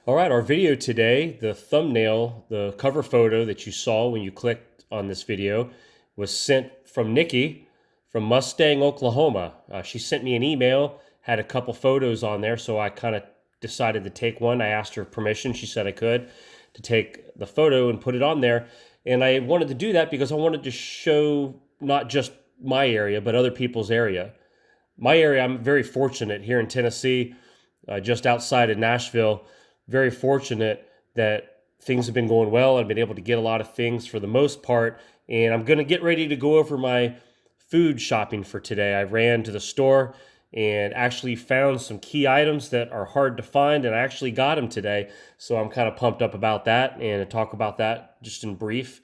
All right, our video today, the thumbnail, the cover photo that you saw when you clicked on this video was sent from Nikki from Mustang, Oklahoma. She sent me an email, had a couple photos on there, so I kind of decided to take one. I asked her permission. She said I could to take the photo and put it on there. And I wanted to do that because I wanted to show not just my area, but other people's area. My area, I'm very fortunate here in Tennessee, just outside of Nashville. Very fortunate that things have been going well. I've been able to get a lot of things for the most part. And I'm going to get ready to go over my food shopping for today. I ran to the store and actually found some key items that are hard to find, and I actually got them today. So I'm kind of pumped up about that and to talk about that just in brief.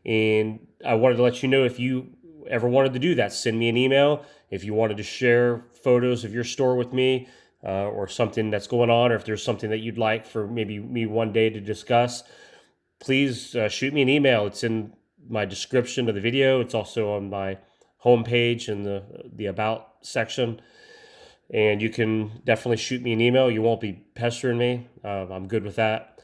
And I wanted to let you know, if you ever wanted to do that, send me an email. If you wanted to share photos of your store with me, or something that's going on, or if there's something that you'd like for maybe me one day to discuss, please shoot me an email. It's in my description of the video. It's also on my homepage in the about section. And you can definitely shoot me an email. You won't be pestering me. I'm good with that.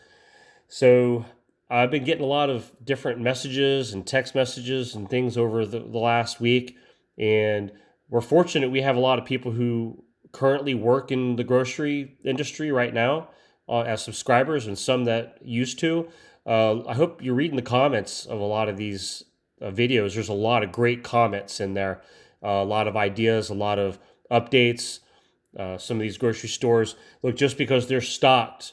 So I've been getting a lot of different messages and text messages and things over the last week. And we're fortunate we have a lot of people who currently work in the grocery industry right now as subscribers, and some that used to. I hope you're reading the comments of a lot of these videos. There's a lot of great comments in there, a lot of ideas, a lot of updates. Some of these grocery stores, look, just because they're stocked,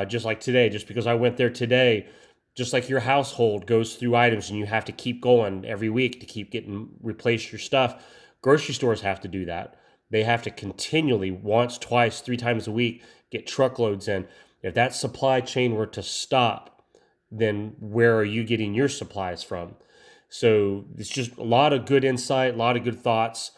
just like today, just because I went there today, just like your household goes through items and you have to keep going every week to keep getting replace your stuff, grocery stores have to do that. They have to continually, once, twice, three times a week, get truckloads in. If that supply chain were to stop, then where are you getting your supplies from? So it's just a lot of good insight, a lot of good thoughts.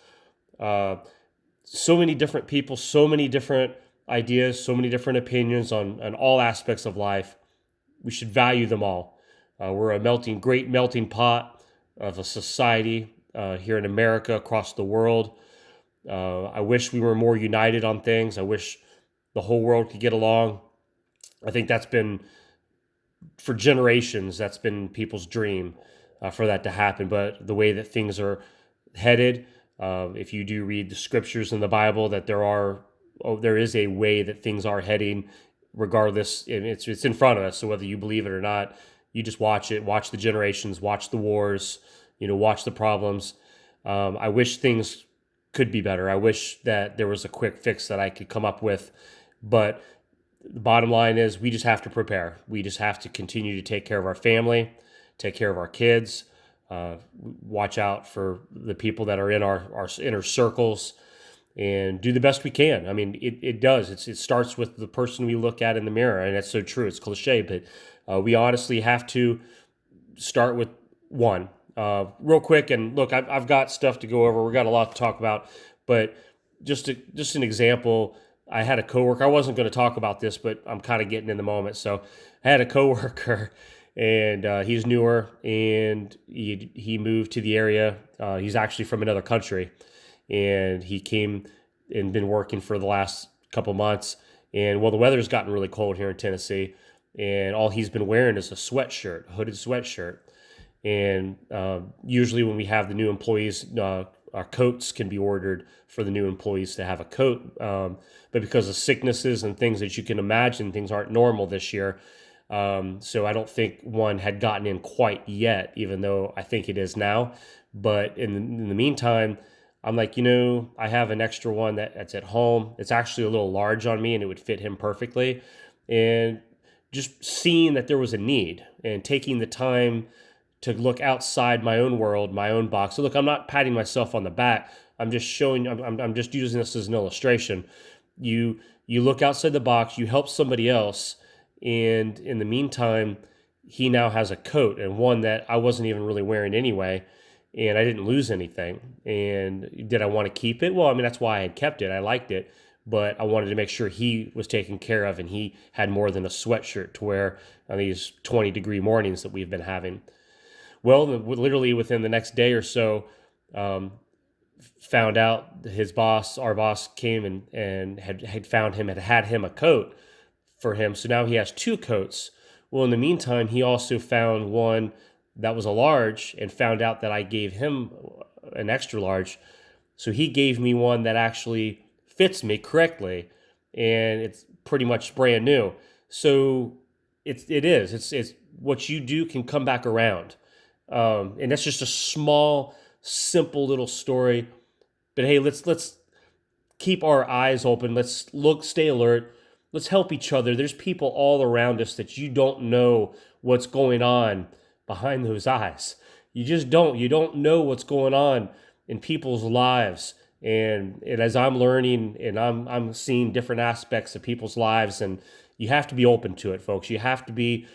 So many different people, so many different ideas, so many different opinions on all aspects of life. We should value them all. We're a great melting pot of a society here in America, across the world. I wish we were more united on things. I wish the whole world could get along. I think that's been, for generations, that's been people's dream, for that to happen. But the way that things are headed, if you do read the scriptures in the Bible, that there is a way that things are heading. Regardless, and it's in front of us. So whether you believe it or not, you just watch it, watch the generations, watch the wars, watch the problems. I wish things could be better. I wish that there was a quick fix that I could come up with, but the bottom line is we just have to prepare. We just have to continue to take care of our family, take care of our kids, watch out for the people that are in our inner circles, and do the best we can. I mean, it does. It starts with the person we look at in the mirror, and that's so true. It's cliche, but we honestly have to start with one. Real quick, and look, I've got stuff to go over. We've got a lot to talk about, but just an example. I had a coworker. I wasn't going to talk about this, but I'm kind of getting in the moment. So I had a coworker, and he's newer, and he moved to the area. He's actually from another country, and he came and been working for the last couple months. And well, the weather's gotten really cold here in Tennessee, and all he's been wearing is a sweatshirt, a hooded sweatshirt. And usually when we have the new employees, our coats can be ordered for the new employees to have a coat. But because of sicknesses and things that you can imagine, things aren't normal this year. So I don't think one had gotten in quite yet, even though I think it is now. But in the meantime, I'm like, I have an extra one that's at home. It's actually a little large on me, and it would fit him perfectly. And just seeing that there was a need and taking the time to look outside my own world, my own box. So look, I'm not patting myself on the back. I'm just showing. I'm just using this as an illustration. You look outside the box. You help somebody else, and in the meantime, he now has a coat, and one that I wasn't even really wearing anyway, and I didn't lose anything. And did I want to keep it? Well, I mean, that's why I had kept it. I liked it, but I wanted to make sure he was taken care of, and he had more than a sweatshirt to wear on these 20-degree mornings that we've been having. Well, literally within the next day or so, found out our boss came and had found him, had him a coat for him. So now he has 2 coats. Well, in the meantime, he also found one that was a large and found out that I gave him an extra large. So he gave me one that actually fits me correctly, and it's pretty much brand new. So it's what you do can come back around, and that's just a small, simple little story. But hey, let's keep our eyes open. Let's look, stay alert. Let's help each other. There's people all around us that you don't know what's going on behind those eyes. You just don't. You don't know what's going on in people's lives. And as I'm learning and I'm seeing different aspects of people's lives, and you have to be open to it, folks. You have to be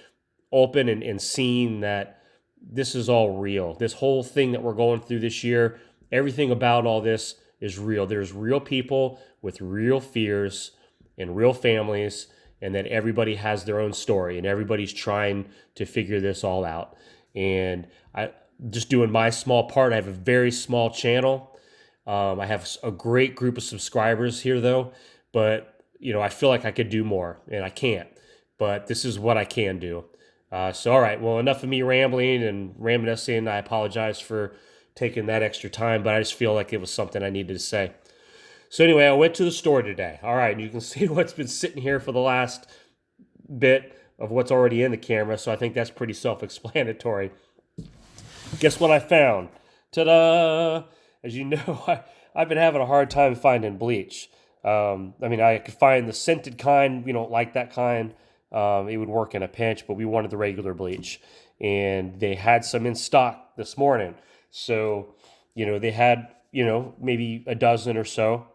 open and seeing that this is all real. This whole thing that we're going through this year, everything about all this is real. There's real people with real fears and real families, and that everybody has their own story, and everybody's trying to figure this all out. And I just doing my small part. I have a very small channel. I have a great group of subscribers here, though, but I feel like I could do more, and I can't. But this is what I can do. So, all right. Well, enough of me rambling and reminiscing. I apologize for taking that extra time, but I just feel like it was something I needed to say. So anyway, I went to the store today. All right, and you can see what's been sitting here for the last bit of what's already in the camera, so I think that's pretty self-explanatory. Guess what I found? Ta-da! As you know, I've been having a hard time finding bleach. I could find the scented kind. We don't like that kind. It would work in a pinch, but we wanted the regular bleach. And they had some in stock this morning. So, they had, maybe a dozen or so.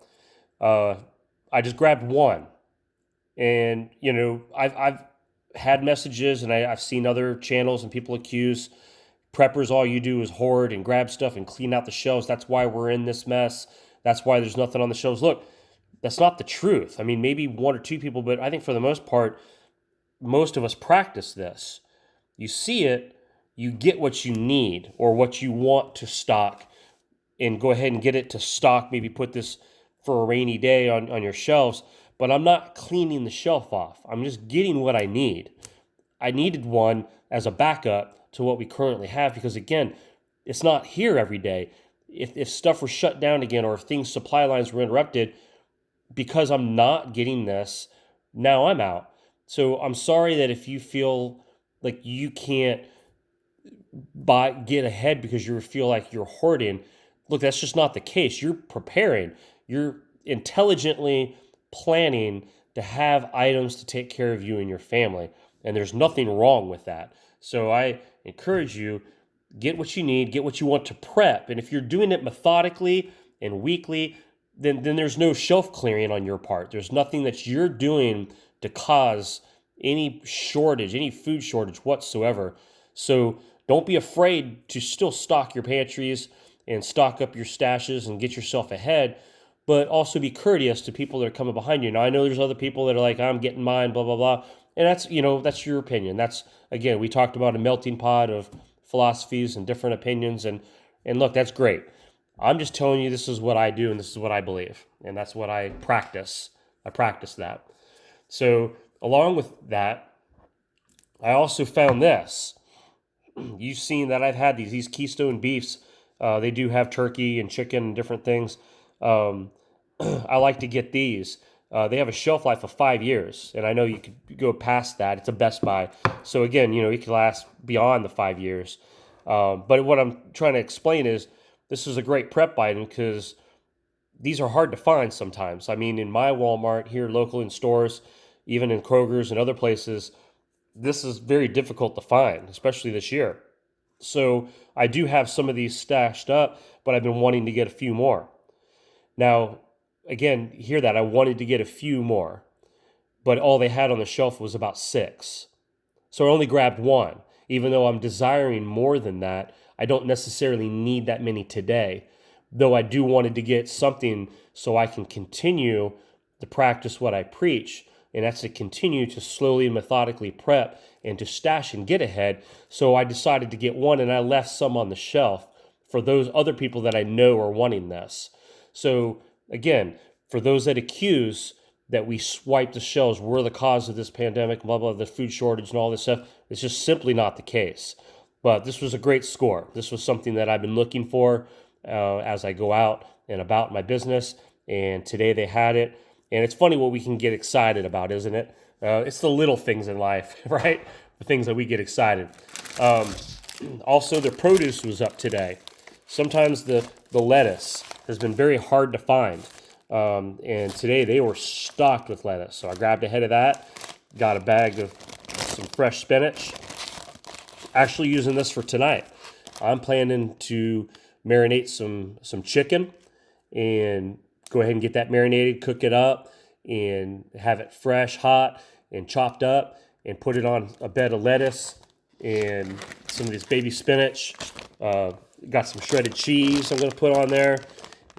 I just grabbed one. And, I've had messages, and I've seen other channels and people accuse preppers, all you do is hoard and grab stuff and clean out the shelves. That's why we're in this mess. That's why there's nothing on the shelves. Look, that's not the truth. I mean, maybe 1 or 2 people, but I think for the most part, most of us practice this. You see it, you get what you need or what you want to stock, and go ahead and get it to stock. Maybe put this for a rainy day on your shelves, but I'm not cleaning the shelf off. I'm just getting what I need. I needed one as a backup to what we currently have, because again, it's not here every day. If stuff were shut down again, or if supply lines were interrupted, because I'm not getting this, now I'm out. So I'm sorry that if you feel like you can't get ahead because you feel like you're hoarding. Look, that's just not the case. You're preparing. You're intelligently planning to have items to take care of you and your family. And there's nothing wrong with that. So I encourage you, get what you need, get what you want to prep. And if you're doing it methodically and weekly, then there's no shelf clearing on your part. There's nothing that you're doing to cause any shortage, any food shortage whatsoever. So don't be afraid to still stock your pantries and stock up your stashes and get yourself ahead, but also be courteous to people that are coming behind you. Now, I know there's other people that are like, I'm getting mine, blah, blah, blah. And that's your opinion. That's, again, we talked about a melting pot of philosophies and different opinions. And look, that's great. I'm just telling you, this is what I do and this is what I believe. And that's what I practice. I practice that. So along with that, I also found this. You've seen that I've had these Keystone beefs. They do have turkey and chicken and different things. I like to get these. They have a shelf life of 5 years, and I know you could go past that. It's a Best Buy. So again, it could last beyond the 5 years. But what I'm trying to explain is this is a great prep item because these are hard to find sometimes. I mean, in my Walmart here local in stores, even in Kroger's and other places, this is very difficult to find, especially this year. So I do have some of these stashed up, but I've been wanting to get a few more. Now, again, hear that. I wanted to get a few more, but all they had on the shelf was about 6. So I only grabbed one. Even though I'm desiring more than that, I don't necessarily need that many today. Though I do wanted to get something so I can continue to practice what I preach, and that's to continue to slowly and methodically prep and to stash and get ahead. So I decided to get one, and I left some on the shelf for those other people that I know are wanting this. So again, for those that accuse, that we swipe the shelves, we're the cause of this pandemic, blah, blah, the food shortage and all this stuff. It's just simply not the case. But this was a great score. This was something that I've been looking for as I go out and about my business. And today they had it. And it's funny what we can get excited about, isn't it? It's the little things in life, right? The things that we get excited. Also, the produce was up today. Sometimes the lettuce has been very hard to find. And today they were stocked with lettuce. So I grabbed a head of that, got a bag of some fresh spinach. Actually using this for tonight. I'm planning to marinate some chicken and go ahead and get that marinated, cook it up, and have it fresh, hot, and chopped up, and put it on a bed of lettuce and some of this baby spinach. Got some shredded cheese I'm going to put on there.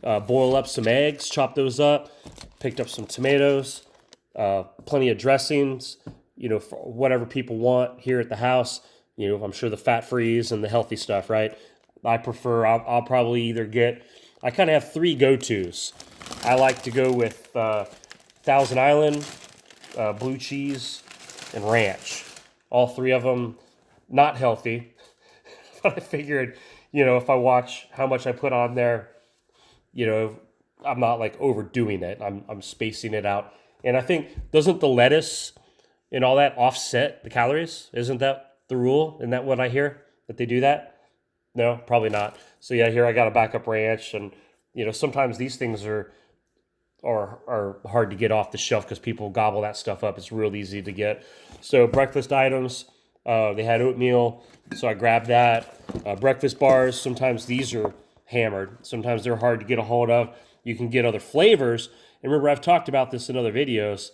Boil up some eggs, chop those up. Picked up some tomatoes, plenty of dressings, for whatever people want here at the house. I'm sure the fat-frees and the healthy stuff, right? I'll probably either I kind of have three go-tos. I like to go with Thousand Island, blue cheese, and ranch. All three of them not healthy. But I figured, if I watch how much I put on there, I'm not like overdoing it. I'm spacing it out. And I think, doesn't the lettuce and all that offset the calories? Isn't that the rule? Isn't that what I hear? That they do that? No, probably not. So yeah, here I got a backup ranch, and sometimes these things are hard to get off the shelf because people gobble that stuff up. It's real easy to get. So breakfast items, they had oatmeal, so I grabbed that. Breakfast bars, sometimes these are hammered. Sometimes they're hard to get a hold of. You can get other flavors. And remember, I've talked about this in other videos.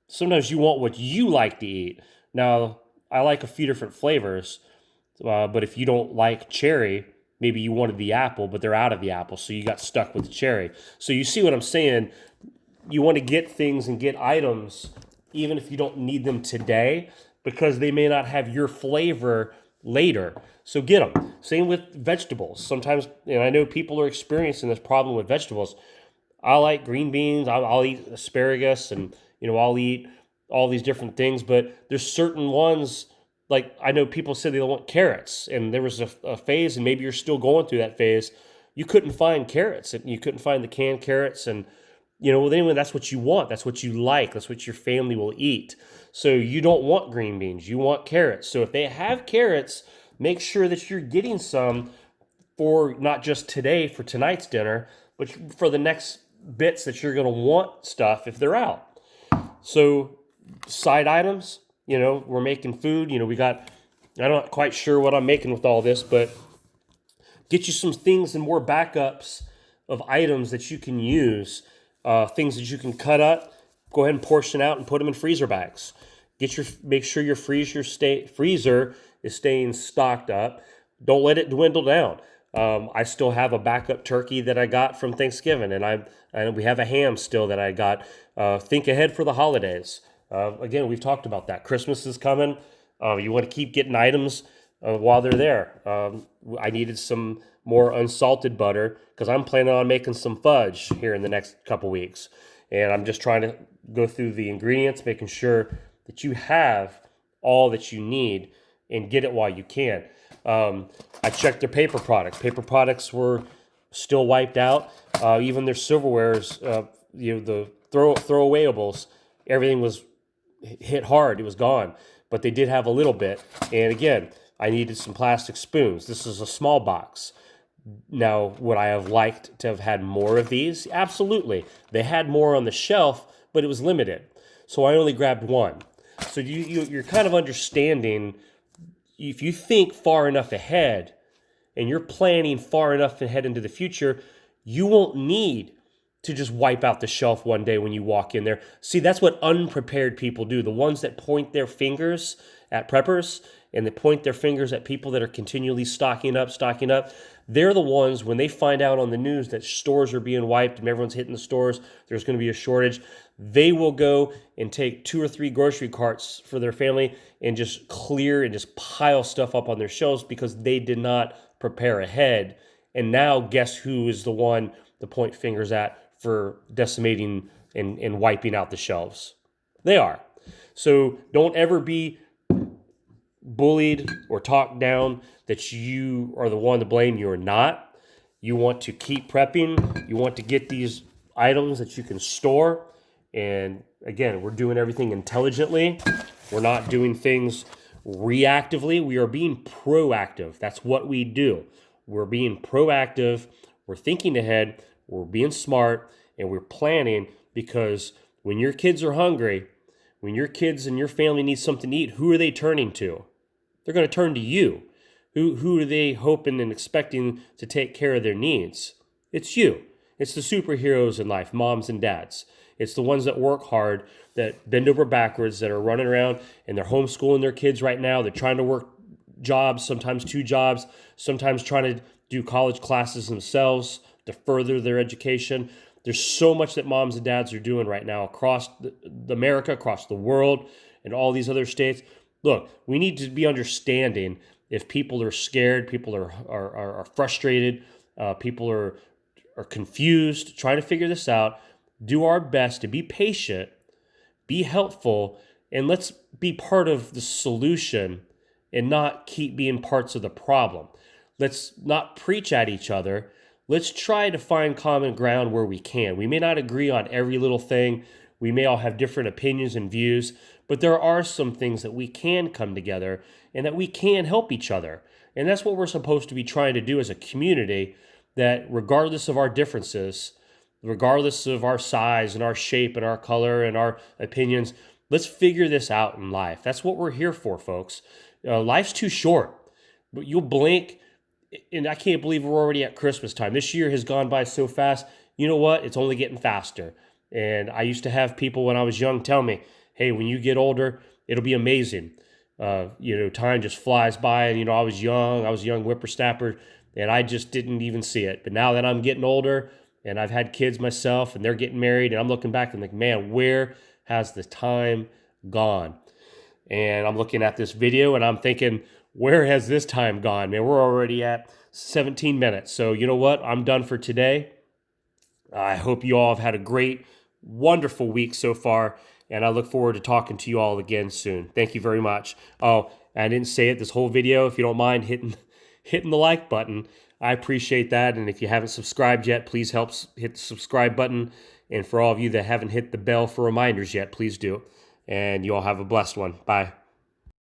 Sometimes you want what you like to eat. Now, I like a few different flavors, but if you don't like cherry, maybe you wanted the apple, but they're out of the apple, so you got stuck with the cherry. So you see what I'm saying? You want to get things and get items, even if you don't need them today, because they may not have your flavor later. So get them. Same with vegetables. Sometimes, and I know people are experiencing this problem with vegetables. I like green beans. I'll eat asparagus, and I'll eat all these different things, but there's certain ones, like I know people said they don't want carrots, and there was a phase, and maybe you're still going through that phase, you couldn't find carrots, and you couldn't find the canned carrots, and well, anyway, that's what you want, that's what you like, that's what your family will eat. So you don't want green beans, you want carrots. So if they have carrots, make sure that you're getting some for not just today for tonight's dinner, but for the next bits that you're going to want stuff if they're out. So side items, we're making food, I'm not quite sure what I'm making with all this, but get you some things and more backups of items that you can use, things that you can cut up, go ahead and portion out and put them in freezer bags. Make sure your freezer is staying stocked up. Don't let it dwindle down. I still have a backup turkey that I got from Thanksgiving, and we have a ham still that I got. Think ahead for the holidays. Again, we've talked about that. Christmas is coming. You want to keep getting items while they're there. I needed some more unsalted butter because I'm planning on making some fudge here in the next couple weeks. And I'm just trying to go through the ingredients, making sure that you have all that you need and get it while you can. I checked their paper products. Paper products were still wiped out. Even their silverwares, the throwawayables, everything was hit hard. It was gone. But they did have a little bit. And again, I needed some plastic spoons. This is a small box. Now, would I have liked to have had more of these? Absolutely. They had more on the shelf, but it was limited. So I only grabbed one. So you're kind of understanding, if you think far enough ahead and you're planning far enough ahead into the future, you won't need to just wipe out the shelf one day when you walk in there. See, that's what unprepared people do. The ones that point their fingers at preppers and they point their fingers at people that are continually stocking up. They're the ones, when they find out on the news that stores are being wiped and everyone's hitting the stores, there's going to be a shortage, they will go and take 2 or 3 grocery carts for their family and just clear and just pile stuff up on their shelves because they did not prepare ahead. And now guess who is the one to point fingers at for decimating and wiping out the shelves. They are. So don't ever be bullied or talked down that you are the one to blame. You are not. You want to keep prepping. You want to get these items that you can store. And again, we're doing everything intelligently. We're not doing things reactively. We are being proactive. That's what we do. We're being proactive. We're thinking ahead. We're being smart, and we're planning, because when your kids are hungry, when your kids and your family need something to eat, who are they turning to? They're going to turn to you. Who are they hoping and expecting to take care of their needs? It's you. It's the superheroes in life, moms and dads. It's the ones that work hard, that bend over backwards, that are running around and they're homeschooling their kids right now. They're trying to work jobs, sometimes 2 jobs, sometimes trying to do college classes themselves to further their education. There's so much that moms and dads are doing right now across the America, across the world, and all these other states. Look, we need to be understanding if people are scared, people are frustrated, people are confused, trying to figure this out. Do our best to be patient, be helpful, and let's be part of the solution and not keep being parts of the problem. Let's not preach at each other. Let's try to find common ground where we can. We may not agree on every little thing. We may all have different opinions and views, but there are some things that we can come together and that we can help each other. And that's what we're supposed to be trying to do as a community, that regardless of our differences, regardless of our size and our shape and our color and our opinions, let's figure this out in life. That's what we're here for, folks. Life's too short. But you'll blink, and I can't believe we're already at Christmas time. This year has gone by so fast. You know what? It's only getting faster. And I used to have people when I was young tell me, hey, when you get older, it'll be amazing. Time just flies by. And, I was a young whippersnapper, and I just didn't even see it. But now that I'm getting older and I've had kids myself and they're getting married, and I'm looking back and like, man, where has the time gone? And I'm looking at this video and I'm thinking, where has this time gone? Man, we're already at 17 minutes. So you know what? I'm done for today. I hope you all have had a great, wonderful week so far, and I look forward to talking to you all again soon. Thank you very much. Oh, I didn't say it this whole video. If you don't mind hitting the like button, I appreciate that. And if you haven't subscribed yet, please help hit the subscribe button. And for all of you that haven't hit the bell for reminders yet, please do. And you all have a blessed one. Bye.